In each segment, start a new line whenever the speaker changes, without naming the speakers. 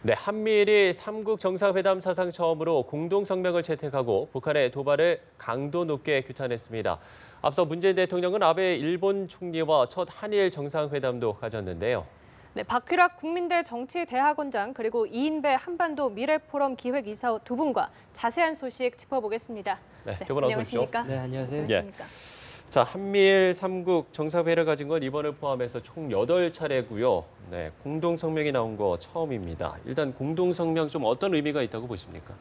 네, 한미일이 3국 정상회담 사상 처음으로 공동성명을 채택하고 북한의 도발을 강도 높게 규탄했습니다. 앞서 문재인 대통령은 아베 일본 총리와 첫 한일 정상회담도 가졌는데요.
네, 박휘락 국민대 정치대학원장 그리고 이인배 한반도 미래포럼 기획이사 두 분과 자세한 소식 짚어보겠습니다.
네, 두 분 어서 오십시오.
네, 안녕하세요.
안녕하십니까.
자, 한미일 3국 정상회의를 가진 건 이번을 포함해서 총 8차례고요. 네, 공동성명이 나온 거 처음입니다. 일단 공동성명 좀 어떤 의미가 있다고 보십니까?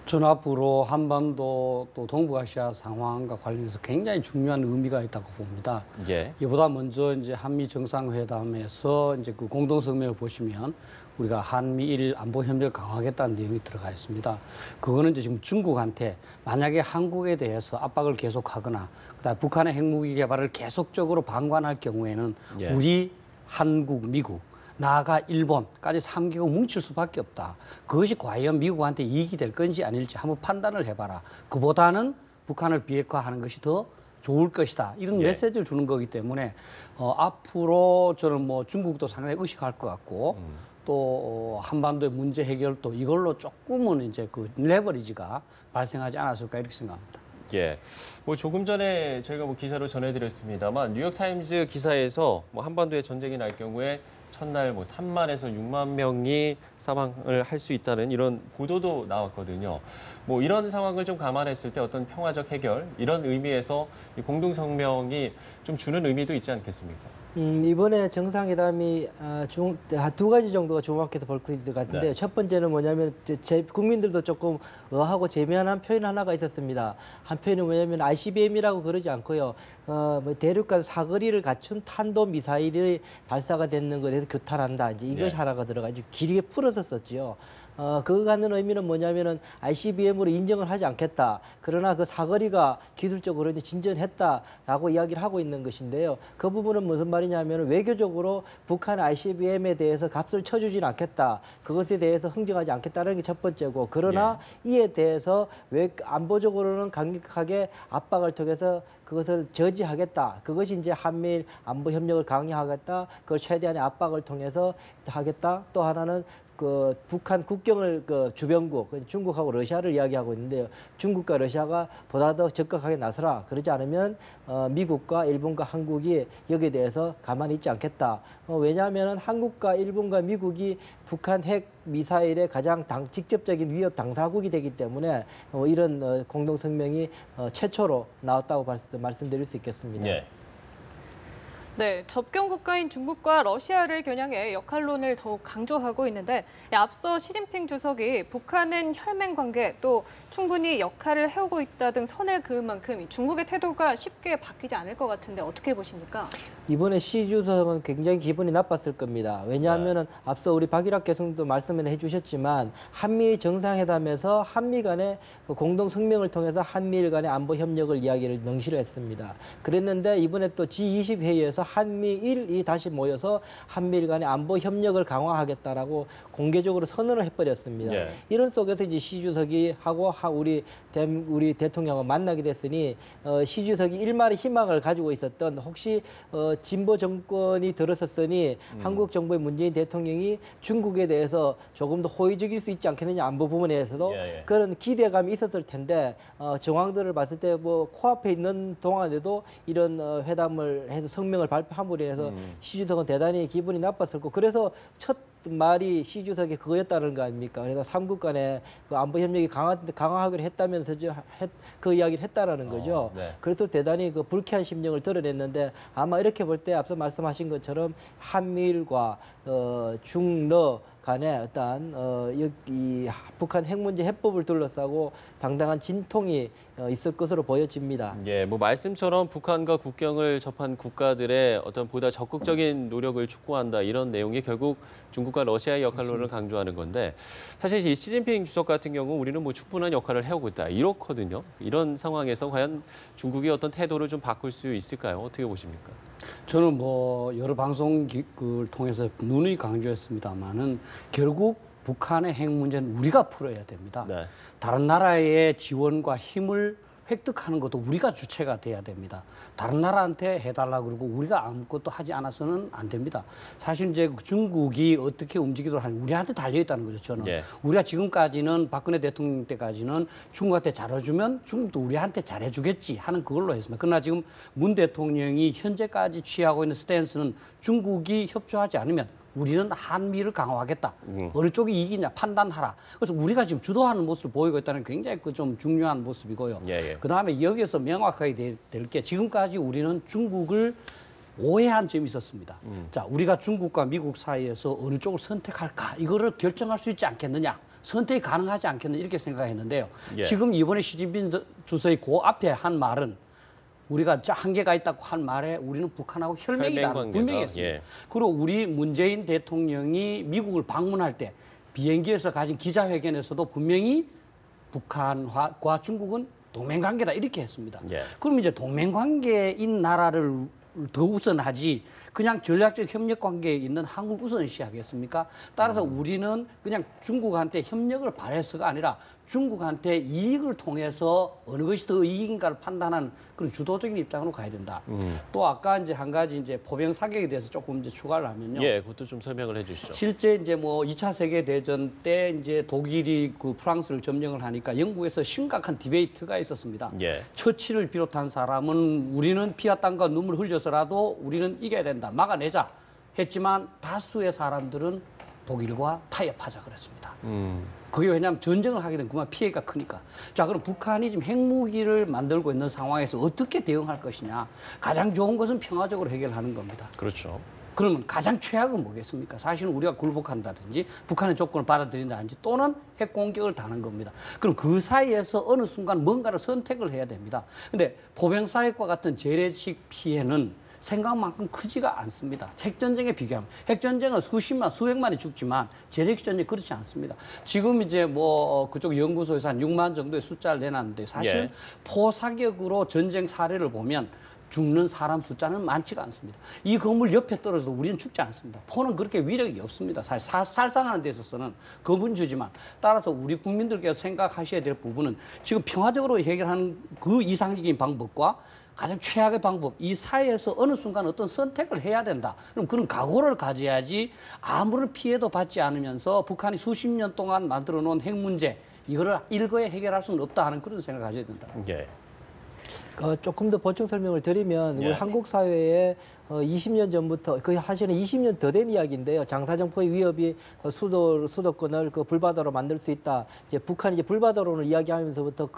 저는 앞으로 한반도 또 동북아시아 상황과 관련해서 굉장히 중요한 의미가 있다고 봅니다.
예.
이보다 먼저 이제 한미 정상회담에서 이제 그 공동성명을 보시면 우리가 한미일 안보 협력을 강화하겠다는 내용이 들어가 있습니다. 그거는 이제 지금 중국한테 만약에 한국에 대해서 압박을 계속하거나 그다음에 북한의 핵무기 개발을 계속적으로 방관할 경우에는
예.
우리, 한국, 미국 나아가 일본까지 3개국 뭉칠 수밖에 없다. 그것이 과연 미국한테 이익이 될 건지 아닐지 한번 판단을 해봐라. 그보다는 북한을 비핵화하는 것이 더 좋을 것이다. 이런
예.
메시지를 주는 거기 때문에 앞으로 저는 뭐 중국도 상당히 의식할 것 같고 또 한반도의 문제 해결도 이걸로 조금은 이제 그 레버리지가 발생하지 않았을까 이렇게 생각합니다.
예, 뭐 조금 전에 저희가 뭐 기사로 전해드렸습니다만 뉴욕타임즈 기사에서 뭐 한반도에 전쟁이 날 경우에 첫날 뭐 3만에서 6만 명이 사망을 할 수 있다는 이런 보도도 나왔거든요. 뭐 이런 상황을 좀 감안했을 때 어떤 평화적 해결 이런 의미에서 이 공동성명이 좀 주는 의미도 있지 않겠습니까?
이번에 정상회담이 한 두 가지 정도가 주목해서 볼 것 같은데
네.
첫 번째는 뭐냐면 국민들도 조금 의아하고 재미난 표현 하나가 있었습니다. 한 표현이 뭐냐면 ICBM이라고 그러지 않고요. 뭐 대륙간 사거리를 갖춘 탄도 미사일이 발사가 됐는 것에 대해서 규탄한다. 이제 이것이
네.
하나가 들어가지고 길게 풀어서 썼지요. 그거 갖는 의미는 뭐냐면은 ICBM으로 인정을 하지 않겠다. 그러나 그 사거리가 기술적으로 이제 진전했다라고 이야기를 하고 있는 것인데요. 그 부분은 무슨 말이냐면 외교적으로 북한 ICBM에 대해서 값을 쳐주지는 않겠다. 그것에 대해서 흥정하지 않겠다는 게 첫 번째고. 그러나 이에 대해서 왜 안보적으로는 강력하게 압박을 통해서 그것을 저지하겠다. 그것이 이제 한미일 안보 협력을 강화하겠다. 그걸 최대한의 압박을 통해서 하겠다. 또 하나는 그 북한 국경을 그 주변국 중국하고 러시아를 이야기하고 있는데요. 중국과 러시아가 보다 더 적극하게 나서라. 그러지 않으면 미국과 일본과 한국이 여기에 대해서 가만히 있지 않겠다. 왜냐하면 한국과 일본과 미국이 북한 핵 미사일의 가장 직접적인 위협 당사국이 되기 때문에 이런 공동성명이 최초로 나왔다고 말씀드릴 수 있겠습니다.
예.
네, 접경 국가인 중국과 러시아를 겨냥해 역할론을 더욱 강조하고 있는데 앞서 시진핑 주석이 북한은 혈맹 관계 또 충분히 역할을 해오고 있다 등 선을 그은 만큼 중국의 태도가 쉽게 바뀌지 않을 것 같은데 어떻게 보십니까? 이번에
시 주석은 굉장히 기분이 나빴을 겁니다. 왜냐하면 앞서 우리 박일학 교수님도 말씀을 해주셨지만 한미 정상회담에서 한미 간의 공동 성명을 통해서 한미일 간의 안보 협력을 이야기를 명시를 했습니다. 그랬는데 이번에 또 G20 회의에서 한미일이 다시 모여서 한미일 간의 안보 협력을 강화하겠다라고 공개적으로 선언을 해버렸습니다.
예.
이런 속에서 이제 시 주석이 하고 우리 대통령과 만나게 됐으니 시 주석이 일말의 희망을 가지고 있었던 혹시 진보 정권이 들어섰으니 한국 정부의 문재인 대통령이 중국에 대해서 조금 더 호의적일 수 있지 않겠느냐 안보 부분에서도 그런 기대감이 있었을 텐데 정황들을 봤을 때 뭐 코앞에 있는 동안에도 이런 회담을 해서 성명을 발표함으로 인해서 시 주석은 대단히 기분이 나빴을 거고 그래서 첫 말이 시 주석이 그거였다는 거 아닙니까? 그래서 삼국 간의 그 안보 협력이 강화하기로 했다면서 그 이야기를 했다라는 거죠.
네.
그래도 대단히 그 불쾌한 심정을 드러냈는데 아마 이렇게 볼 때 앞서 말씀하신 것처럼 한미일과 중러 간에 어떤 이 북한 핵 문제 해법을 둘러싸고 상당한 진통이 있을 것으로 보여집니다.
예, 뭐 말씀처럼 북한과 국경을 접한 국가들의 어떤 보다 적극적인 노력을 촉구한다 이런 내용이 결국 중국과 러시아의 역할론을 강조하는 건데 사실 이 시진핑 주석 같은 경우 우리는 뭐 충분한 역할을 해오고 있다 이렇거든요. 이런 상황에서 과연 중국이 어떤 태도를 좀 바꿀 수 있을까요? 어떻게 보십니까?
저는 뭐 여러 방송을 통해서 누누이 강조했습니다만은 결국 북한의 핵 문제는 우리가 풀어야 됩니다.
네.
다른 나라의 지원과 힘을 획득하는 것도 우리가 주체가 돼야 됩니다. 다른 나라한테 해달라 그러고 우리가 아무것도 하지 않아서는 안 됩니다. 사실 이제 중국이 어떻게 움직이도록 하는 우리한테 달려 있다는 거죠. 저는
예.
우리가 지금까지는 박근혜 대통령 때까지는 중국한테 잘해주면 중국도 우리한테 잘해주겠지 하는 그걸로 했습니다. 그러나 지금 문 대통령이 현재까지 취하고 있는 스탠스는 중국이 협조하지 않으면 우리는 한미를 강화하겠다. 어느 쪽이 이기냐 판단하라. 그래서 우리가 지금 주도하는 모습을 보이고 있다는 굉장히 그 좀 중요한 모습이고요.
예, 예.
그다음에 여기에서 명확하게 될 게 지금까지 우리는 중국을 오해한 점이 있었습니다. 자, 우리가 중국과 미국 사이에서 어느 쪽을 선택할까 이거를 결정할 수 있지 않겠느냐. 선택이 가능하지 않겠느냐 이렇게 생각했는데요.
예.
지금 이번에 시진핑 주석이 그 앞에 한 말은 우리가 한계가 있다고 한 말에 우리는 북한하고 혈맹이다
혈맹
분명히
관계다.
했습니다.
예.
그리고 우리 문재인 대통령이 미국을 방문할 때 비행기에서 가진 기자회견에서도 분명히 북한과 중국은 동맹관계다 이렇게 했습니다.
예.
그럼 이제 동맹관계인 나라를 더 우선하지 그냥 전략적 협력 관계에 있는 한국 우선시하겠습니까? 따라서 우리는 그냥 중국한테 협력을 바래서가 아니라 중국한테 이익을 통해서 어느 것이 더 이익인가를 판단하는 그런 주도적인 입장으로 가야 된다. 또 아까 이제 한 가지 이제 포병 사격에 대해서 조금 이제 추가를 하면요.
예, 그것도 좀 설명을 해주시죠.
실제 이제 뭐 2차 세계 대전 때 이제 독일이 그 프랑스를 점령을 하니까 영국에서 심각한 디베이트가 있었습니다.
예.
처치를 비롯한 사람은 우리는 피와 땀과 눈물 흘려서라도 우리는 이겨야 된다, 막아내자 했지만 다수의 사람들은 독일과 타협하자 그랬습니다. 그게 왜냐하면 전쟁을 하게 되면 그만 피해가 크니까. 자, 그럼 북한이 지금 핵무기를 만들고 있는 상황에서 어떻게 대응할 것이냐. 가장 좋은 것은 평화적으로 해결하는 겁니다.
그렇죠.
그러면 가장 최악은 뭐겠습니까? 사실은 우리가 굴복한다든지 북한의 조건을 받아들인다든지 또는 핵 공격을 당하는 겁니다. 그럼 그 사이에서 어느 순간 뭔가를 선택을 해야 됩니다. 근데 포병사격과 같은 재래식 피해는 생각만큼 크지가 않습니다. 핵전쟁에 비교하면. 핵전쟁은 수십만, 수백만이 죽지만 재래식 전쟁이 그렇지 않습니다. 지금 이제 뭐 그쪽 연구소에서 한 6만 정도의 숫자를 내놨는데 사실
예.
포사격으로 전쟁 사례를 보면 죽는 사람 숫자는 많지가 않습니다. 이 건물 옆에 떨어져도 우리는 죽지 않습니다. 포는 그렇게 위력이 없습니다. 사실 살산하는 데 있어서는 겁은 주지만 따라서 우리 국민들께서 생각하셔야 될 부분은 지금 평화적으로 해결하는 그 이상적인 방법과 가장 최악의 방법, 이 사이에서 어느 순간 어떤 선택을 해야 된다. 그럼 그런 각오를 가져야지 아무런 피해도 받지 않으면서 북한이 수십 년 동안 만들어 놓은 핵 문제, 이거를 일거에 해결할 수는 없다 하는 그런 생각을 가져야 된다.
예.
조금 더 보충 설명을 드리면
예.
우리 한국 사회에 20년 전부터 거의 사실은 20년 더 된 이야기인데요. 장사정포의 위협이 수도권을 그 불바다로 만들 수 있다. 이제 북한이 이제 불바다론을 이야기하면서부터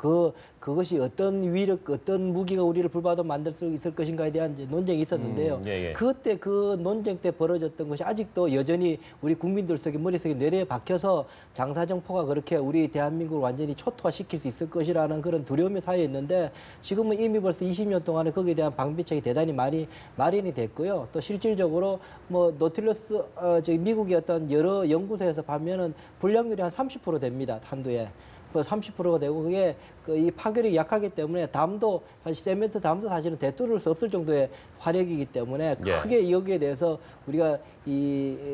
그것이 어떤 위력, 어떤 무기가 우리를 불바다로 만들 수 있을 것인가에 대한 이제 논쟁이 있었는데요.
예, 예.
그때 그 논쟁 때 벌어졌던 것이 아직도 여전히 우리 국민들 속에 머릿속에 뇌리에 박혀서 장사정포가 그렇게 우리 대한민국을 완전히 초토화시킬 수 있을 것이라는 그런 두려움이 쌓여 있는데 지금은 이미 벌써 20년 동안에 거기에 대한 방비책이 대단히 많이 마련이 됐고요. 또 실질적으로 뭐 노틸러스 저기 미국의 어떤 여러 연구소에서 보면은 불량률이 한 30% 됩니다. 한두에. 30%가 되고 그게 이 파괴력이 약하기 때문에 담도 사실 세멘트 담도 사실은 되뚫을 수 없을 정도의 화력이기 때문에 크게 여기에 대해서 우리가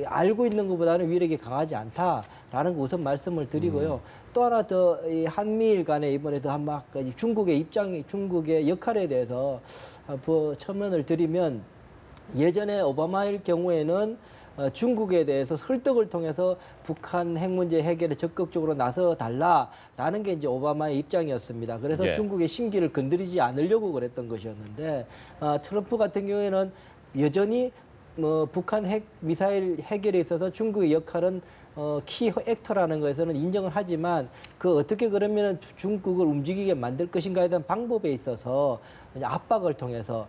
알고 있는 것보다는 위력이 강하지 않다라는 거 우선 말씀을 드리고요. 또 하나 더 이 한미일 간에 이번에도 한번 중국의 입장, 중국의 역할에 대해서 첨언을 드리면 예전에 오바마일 경우에는 중국에 대해서 설득을 통해서 북한 핵 문제 해결에 적극적으로 나서 달라라는 게 이제 오바마의 입장이었습니다. 그래서
예.
중국의 심기를 건드리지 않으려고 그랬던 것이었는데 트럼프 같은 경우에는 여전히 북한 핵 미사일 해결에 있어서 중국의 역할은 키 액터라는 것에서는 인정을 하지만 어떻게 그러면 중국을 움직이게 만들 것인가에 대한 방법에 있어서 압박을 통해서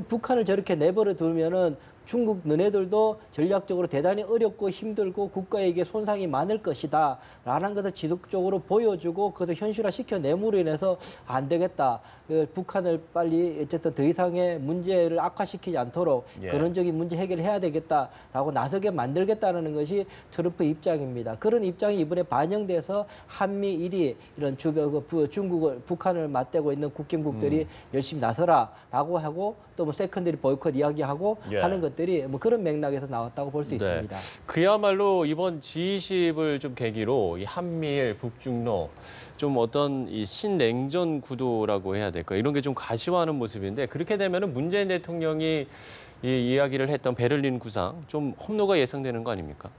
북한을 저렇게 내버려 두면은 중국 너네들도 전략적으로 대단히 어렵고 힘들고 국가에게 손상이 많을 것이다 라는 것을 지속적으로 보여주고 그것을 현실화시켜 내므로 인해서 안 되겠다. 북한을 빨리 어쨌든 더 이상의 문제를 악화시키지 않도록 근원적인 문제 해결해야 되겠다라고 나서게 만들겠다는 것이 트럼프 입장입니다. 그런 입장이 이번에 반영돼서 한미일이 이런 북한을 맞대고 있는 국경국들이 열심히 나서라라고 하고 또 뭐 세컨더리 보이콧 이야기하고 하는 것 것들이 뭐 그런 맥락에서 나왔다고 볼 수 있습니다.
그야말로 이번 G20을 좀 계기로 이 한미일, 북중러 좀 어떤 이 신냉전 구도라고 해야 될까 이런 게 좀 가시화하는 모습인데 그렇게 되면은 문재인 대통령이 이 이야기를 했던 베를린 구상 좀 험로가 예상되는 거 아닙니까?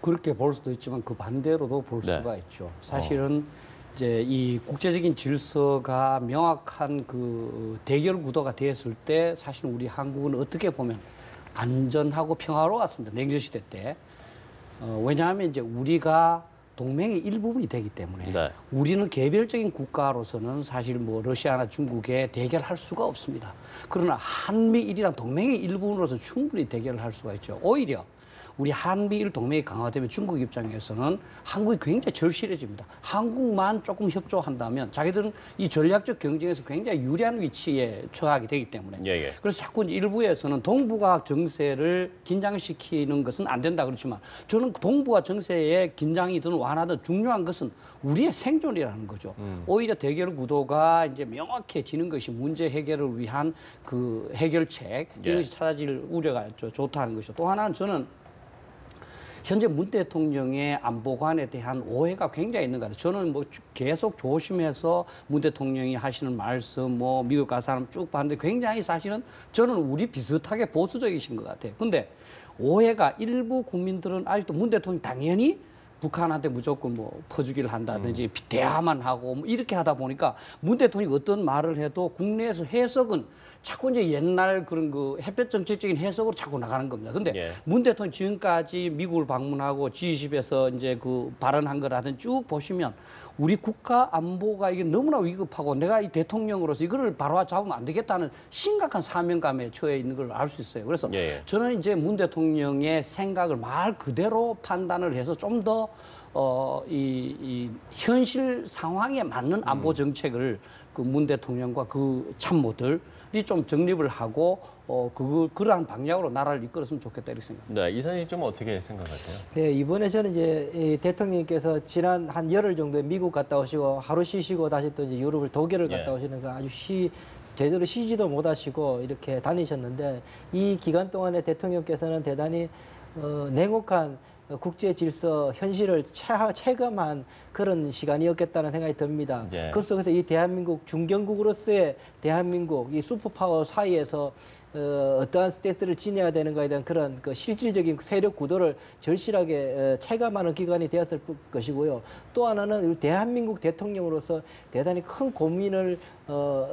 그렇게 볼 수도 있지만 그 반대로도 볼
네.
수가 있죠. 사실은 이제 이 국제적인 질서가 명확한 그 대결 구도가 되었을 때 사실 우리 한국은 어떻게 보면 안전하고 평화로웠습니다. 냉전 시대 때. 왜냐하면 이제 우리가 동맹의 일부분이 되기 때문에
네.
우리는 개별적인 국가로서는 사실 뭐 러시아나 중국에 대결할 수가 없습니다. 그러나 한미일이란 동맹의 일부분으로서 충분히 대결을 할 수가 있죠. 오히려 우리 한미일 동맹이 강화되면 중국 입장에서는 한국이 굉장히 절실해집니다. 한국만 조금 협조한다면 자기들은 이 전략적 경쟁에서 굉장히 유리한 위치에 처하게 되기 때문에
예.
그래서 자꾸 이제 일부에서는 동북아 정세를 긴장시키는 것은 안 된다 그렇지만 저는 동북아 정세에 긴장이든 완화든 중요한 것은 우리의 생존이라는 거죠. 오히려 대결 구도가 이제 명확해지는 것이 문제 해결을 위한 그 해결책 이것이 찾아질 우려가 좋다는 것이죠. 또 하나는 저는 현재 문 대통령의 안보관에 대한 오해가 굉장히 있는 것 같아요. 저는 뭐 계속 조심해서 문 대통령이 하시는 말씀, 뭐 미국 가서 사람 쭉 봤는데 굉장히 사실은 저는 우리 비슷하게 보수적이신 것 같아요. 근데 오해가 일부 국민들은 아직도 문 대통령이 당연히 북한한테 무조건 뭐 퍼주기를 한다든지 대화만 하고 뭐 이렇게 하다 보니까 문 대통령이 어떤 말을 해도 국내에서 해석은 자꾸 이제 옛날 그런 그 햇볕 정책적인 해석으로 자꾸 나가는 겁니다. 근데 문 대통령이 지금까지 미국을 방문하고 G20에서 이제 그 발언한 거라든지 쭉 보시면 우리 국가 안보가 이게 너무나 위급하고 내가 이 대통령으로서 이거를 바로 잡으면 안 되겠다는 심각한 사명감에 처해 있는 걸 알 수 있어요. 그래서 저는 이제 문 대통령의 생각을 말 그대로 판단을 해서 좀 더 이 현실 상황에 맞는 안보 정책을 그 문 대통령과 그 참모들이 좀 정립을 하고 그러한 방향으로 나라를 이끌었으면 좋겠다 이렇게 생각합니다.
네, 이사님 좀 어떻게 생각하세요?
네, 이번에 저는 이제 이 대통령님께서 지난 한 열흘 정도에 미국 갔다 오시고 하루 쉬시고 다시 또 이제 유럽을 독일을 갔다 오시는 거 아주 제대로 쉬지도 못하시고 이렇게 다니셨는데 이 기간 동안에 대통령께서는 대단히 냉혹한 국제 질서 현실을 체감한 그런 시간이었겠다는 생각이 듭니다. 그 속에서 이 대한민국 중견국으로서의 대한민국 이 슈퍼파워 사이에서 어떠한 스탠스를 지녀야 되는가에 대한 그런 그 실질적인 세력 구도를 절실하게 체감하는 기간이 되었을 것이고요. 또 하나는 대한민국 대통령으로서 대단히 큰 고민을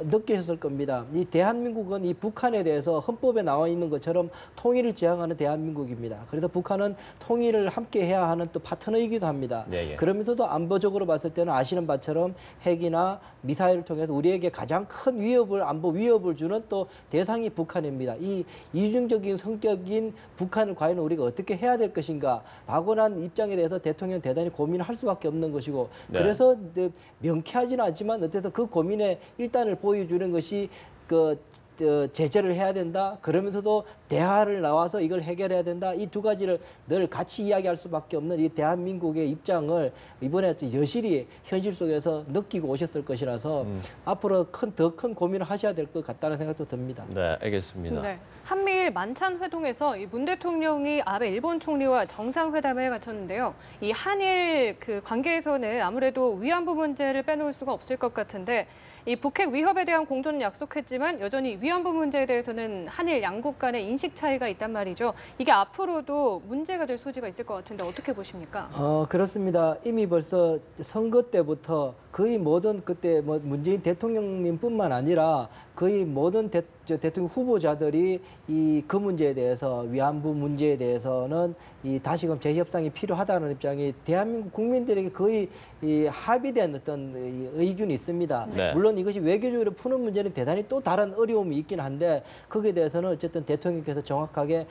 느끼셨을 겁니다. 이 대한민국은 이 북한에 대해서 헌법에 나와 있는 것처럼 통일을 지향하는 대한민국입니다. 그래서 북한은 통일을 함께 해야 하는 또 파트너이기도 합니다. 그러면서도 안보적으로 봤을 때는 아시는 바처럼 핵이나 미사일을 통해서 우리에게 가장 큰 위협을 안보 위협을 주는 또 대상이 북한입니다. 이 이중적인 성격인 북한을 과연 우리가 어떻게 해야 될 것인가라고 한 입장에 대해서 대통령은 대단히 고민을 할 수밖에 없는 것이고 그래서 명쾌하지는 않지만 어때서 그 고민에 일단을 보여주는 것이 제재를 해야 된다. 그러면서도 대화를 나와서 이걸 해결해야 된다. 이 두 가지를 늘 같이 이야기할 수밖에 없는 이 대한민국의 입장을 이번에 여실히 현실 속에서 느끼고 오셨을 것이라서 앞으로 더 큰 고민을 하셔야 될 것 같다는 생각도 듭니다.
네, 알겠습니다.
네. 한미일 만찬 회동에서 이 문 대통령이 아베 일본 총리와 정상회담을 갖췄는데요. 이 한일 그 관계에서는 아무래도 위안부 문제를 빼놓을 수가 없을 것 같은데 이 북핵 위협에 대한 공존은 약속했지만 여전히 위안부 문제에 대해서는 한일 양국 간의 인식 차이가 있단 말이죠. 이게 앞으로도 문제가 될 소지가 있을 것 같은데 어떻게 보십니까?
그렇습니다. 이미 벌써 선거 때부터 거의 모든 그때 뭐 문재인 대통령님뿐만 아니라 거의 모든 대통령 후보자들이 그 문제에 대해서 위안부 문제에 대해서는 다시금 재협상이 필요하다는 입장이 대한민국 국민들에게 거의 합의된 어떤 의견이 있습니다. 물론 이것이 외교적으로 푸는 문제는 대단히 또 다른 어려움이 있긴 한데 거기에 대해서는 어쨌든 대통령께서 정확하게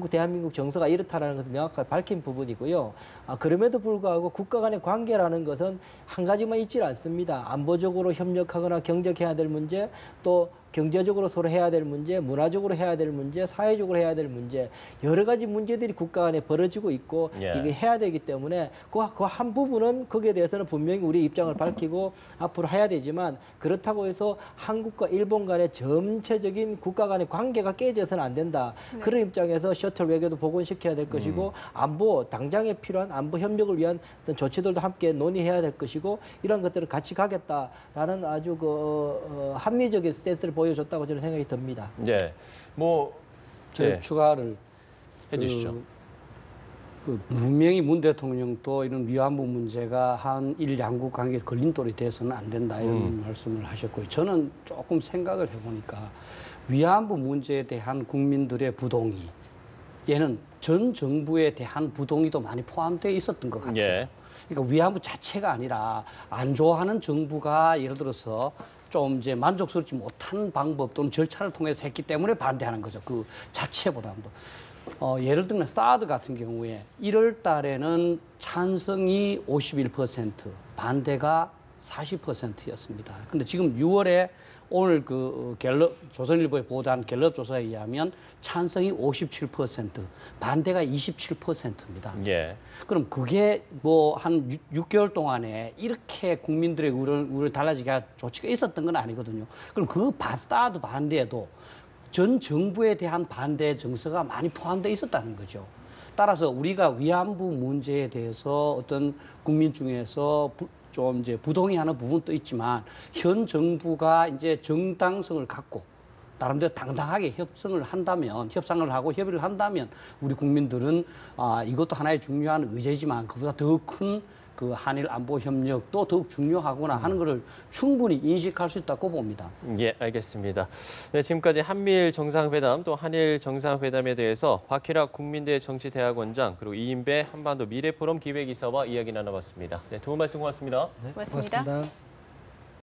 대한민국 정서가 이렇다라는 것을 명확하게 밝힌 부분이고요. 그럼에도 불구하고 국가 간의 관계라는 것은 한 가지만 있지 않습니다. 안보적으로 협력하거나 경쟁해야 될 문제 또 경제적으로 서로 해야 될 문제, 문화적으로 해야 될 문제, 사회적으로 해야 될 문제, 여러 가지 문제들이 국가 안에 벌어지고 있고
예.
이게 해야 되기 때문에 그 한 부분은 거기에 대해서는 분명히 우리 입장을 밝히고 앞으로 해야 되지만 그렇다고 해서 한국과 일본 간의 전체적인 국가 간의 관계가 깨져서는 안 된다. 그런 입장에서 셔틀 외교도 복원시켜야 될 것이고 안보 당장에 필요한 안보 협력을 위한 어떤 조치들도 함께 논의해야 될 것이고 이런 것들을 같이 가겠다라는 아주 합리적인 스탠스를 보여줬다고 저는 생각이 듭니다.
네. 뭐
제 추가를
해주시죠.
분명히 문 대통령도 이런 위안부 문제가 한일 양국 관계 걸림돌이 돼서는 안 된다 이런 말씀을 하셨고요. 저는 조금 생각을 해보니까 위안부 문제에 대한 국민들의 부동의 얘는 전 정부에 대한 부동의도 많이 포함되어 있었던 것 같아요.
예.
그러니까 위안부 자체가 아니라 안 좋아하는 정부가 예를 들어서 좀 이제 만족스럽지 못한 방법 또는 절차를 통해서 했기 때문에 반대하는 거죠. 그 자체보다도. 예를 들면 사드 같은 경우에 1월 달에는 찬성이 51%, 반대가 40%였습니다. 근데 지금 6월에 오늘 그 갤럽 조선일보에 보도한 갤럽 조사에 의하면 찬성이 57%, 반대가 27%입니다.
예.
그럼 그게 뭐 한 6개월 동안에 이렇게 국민들의 우를 달라지게 할 조치가 있었던 건 아니거든요. 그럼 그 사드 반대에도 전 정부에 대한 반대 정서가 많이 포함되어 있었다는 거죠. 따라서 우리가 위안부 문제에 대해서 어떤 국민 중에서 좀 이제 부동의하는 부분도 있지만 현 정부가 이제 정당성을 갖고 나름대로 당당하게 협상을 하고 협의를 한다면 우리 국민들은 이것도 하나의 중요한 의제지만 그보다 더 큰 그 한일 안보 협력도 더욱 중요하구나 하는 것을 충분히 인식할 수 있다고 봅니다.
예, 알겠습니다. 네, 지금까지 한미일 정상회담 또 한일 정상회담에 대해서 박희락 국민대 정치대학원장 그리고 이인배 한반도 미래포럼 기획이사와 이야기 나눠봤습니다. 네, 도움 말씀 고맙습니다.
고맙습니다.
고맙습니다.